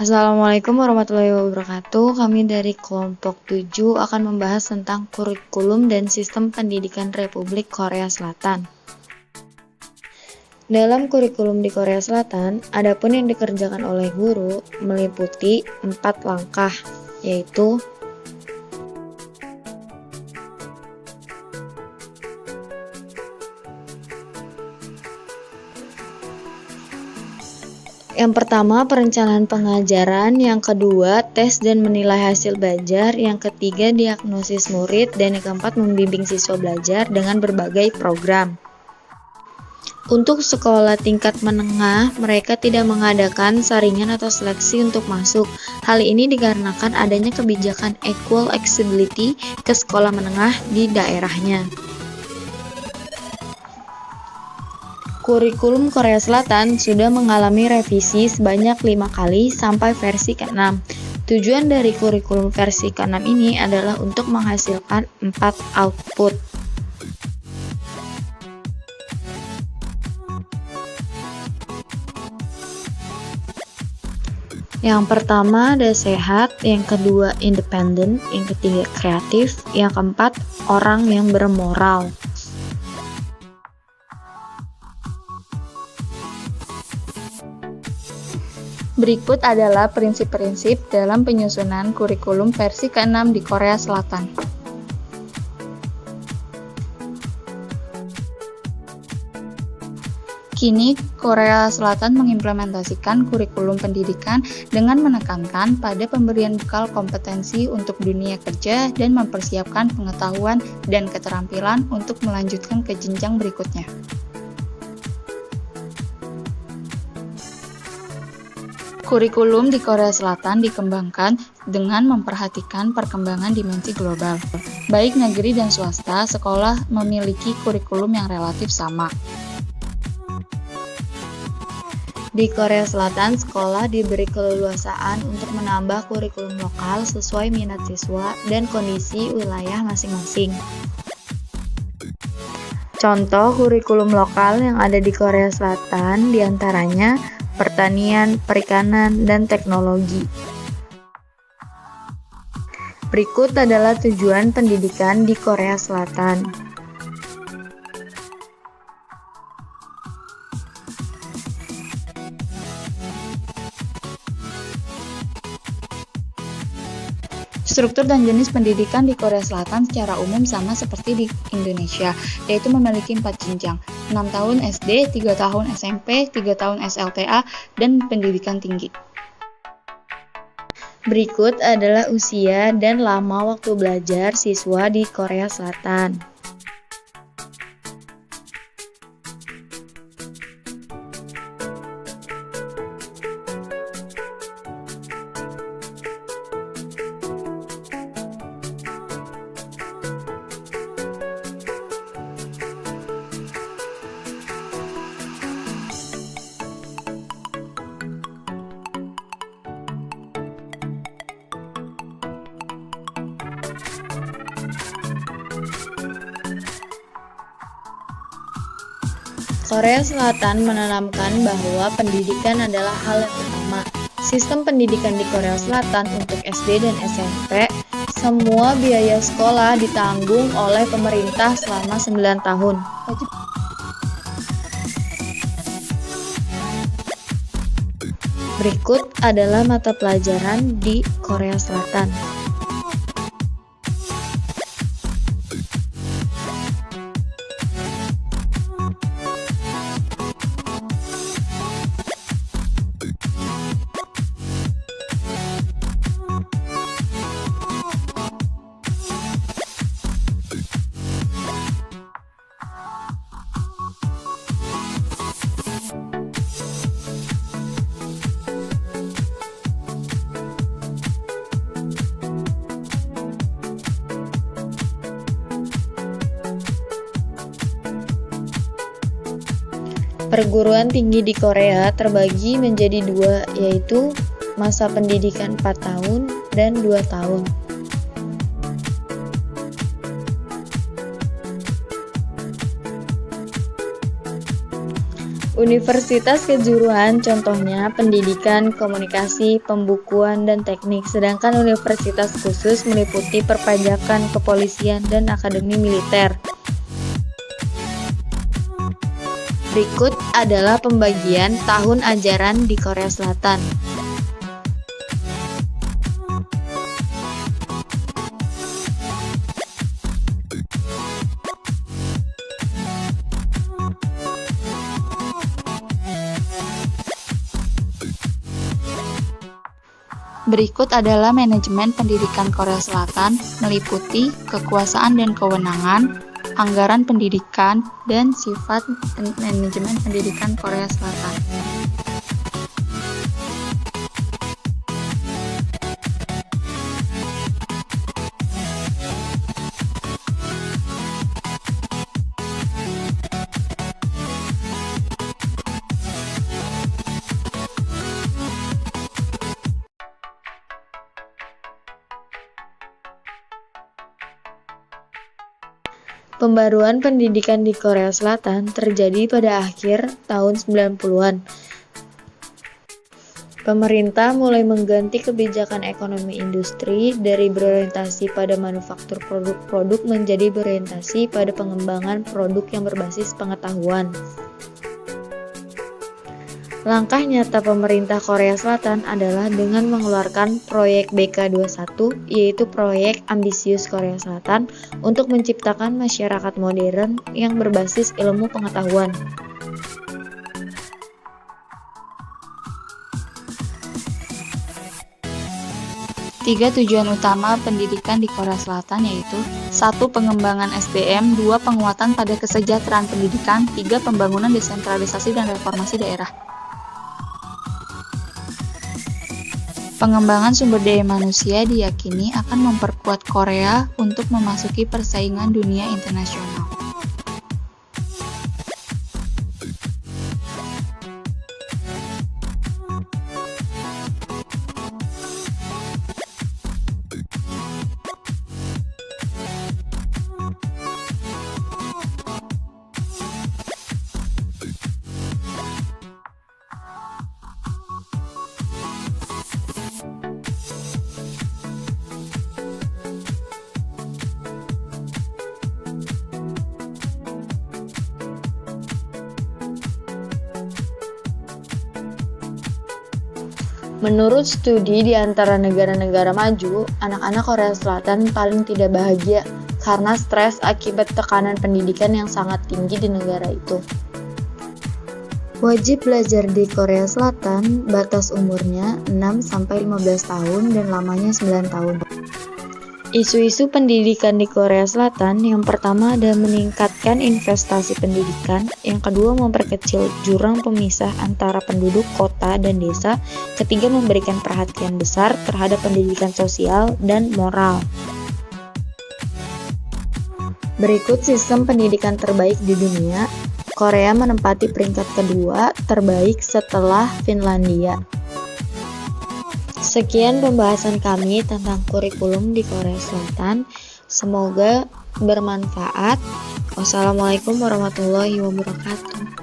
Assalamualaikum warahmatullahi wabarakatuh. Kami dari kelompok 7 akan membahas tentang kurikulum dan sistem pendidikan Republik Korea Selatan. Dalam kurikulum di Korea Selatan, adapun yang dikerjakan oleh guru meliputi 4 langkah, yaitu yang pertama, perencanaan pengajaran. Yang kedua, tes dan menilai hasil belajar. Yang ketiga, diagnosis murid. Dan yang keempat, membimbing siswa belajar dengan berbagai program. Untuk sekolah tingkat menengah, mereka tidak mengadakan saringan atau seleksi untuk masuk. Hal ini dikarenakan adanya kebijakan equal accessibility ke sekolah menengah di daerahnya. Kurikulum Korea Selatan sudah mengalami revisi sebanyak 5 kali sampai versi ke-6. Tujuan dari kurikulum versi ke-6 ini adalah untuk menghasilkan 4 output. Yang pertama ada sehat, yang kedua independen, yang ketiga kreatif, yang keempat orang yang bermoral. Berikut adalah prinsip-prinsip dalam penyusunan kurikulum versi ke-6 di Korea Selatan. Kini, Korea Selatan mengimplementasikan kurikulum pendidikan dengan menekankan pada pemberian bekal kompetensi untuk dunia kerja dan mempersiapkan pengetahuan dan keterampilan untuk melanjutkan ke jenjang berikutnya. Kurikulum di Korea Selatan dikembangkan dengan memperhatikan perkembangan dimensi global. Baik negeri dan swasta, sekolah memiliki kurikulum yang relatif sama. Di Korea Selatan, sekolah diberi keleluasaan untuk menambah kurikulum lokal sesuai minat siswa dan kondisi wilayah masing-masing. Contoh kurikulum lokal yang ada di Korea Selatan diantaranya pertanian, perikanan, dan teknologi. Berikut adalah tujuan pendidikan di Korea Selatan. Struktur dan jenis pendidikan di Korea Selatan secara umum sama seperti di Indonesia, yaitu memiliki 4 jenjang, 6 tahun SD, 3 tahun SMP, 3 tahun SLTA, dan pendidikan tinggi. Berikut adalah usia dan lama waktu belajar siswa di Korea Selatan. Korea Selatan menanamkan bahwa pendidikan adalah hal yang utama. Sistem pendidikan di Korea Selatan untuk SD dan SMP, semua biaya sekolah ditanggung oleh pemerintah selama 9 tahun. Berikut adalah mata pelajaran di Korea Selatan. Perguruan tinggi di Korea terbagi menjadi 2, yaitu masa pendidikan 4 tahun dan 2 tahun. Universitas kejuruan contohnya pendidikan, komunikasi, pembukuan, dan teknik, sedangkan universitas khusus meliputi perpajakan, kepolisian, dan akademi militer. Berikut adalah pembagian tahun ajaran di Korea Selatan. Berikut adalah manajemen pendidikan Korea Selatan, meliputi kekuasaan dan kewenangan, anggaran pendidikan, dan sifat manajemen pendidikan Korea Selatan. Pembaruan pendidikan di Korea Selatan terjadi pada akhir tahun 90-an. Pemerintah mulai mengganti kebijakan ekonomi industri dari berorientasi pada manufaktur produk-produk menjadi berorientasi pada pengembangan produk yang berbasis pengetahuan. Langkah nyata pemerintah Korea Selatan adalah dengan mengeluarkan proyek BK21, yaitu proyek ambisius Korea Selatan untuk menciptakan masyarakat modern yang berbasis ilmu pengetahuan. Tiga tujuan utama pendidikan di Korea Selatan yaitu 1. Pengembangan SDM, 2. Penguatan pada kesejahteraan pendidikan, 3. Pembangunan desentralisasi dan reformasi daerah. Pengembangan sumber daya manusia diyakini akan memperkuat Korea untuk memasuki persaingan dunia internasional. Menurut studi di antara negara-negara maju, anak-anak Korea Selatan paling tidak bahagia karena stres akibat tekanan pendidikan yang sangat tinggi di negara itu. Wajib belajar di Korea Selatan, batas umurnya 6-15 tahun dan lamanya 9 tahun. Isu-isu pendidikan di Korea Selatan yang pertama adalah meningkatkan investasi pendidikan, yang kedua memperkecil jurang pemisah antara penduduk kota dan desa, ketiga memberikan perhatian besar terhadap pendidikan sosial dan moral. Berikut sistem pendidikan terbaik di dunia. Korea menempati peringkat kedua terbaik setelah Finlandia. Sekian pembahasan kami tentang kurikulum di Korea Selatan. Semoga bermanfaat. Wassalamualaikum warahmatullahi wabarakatuh.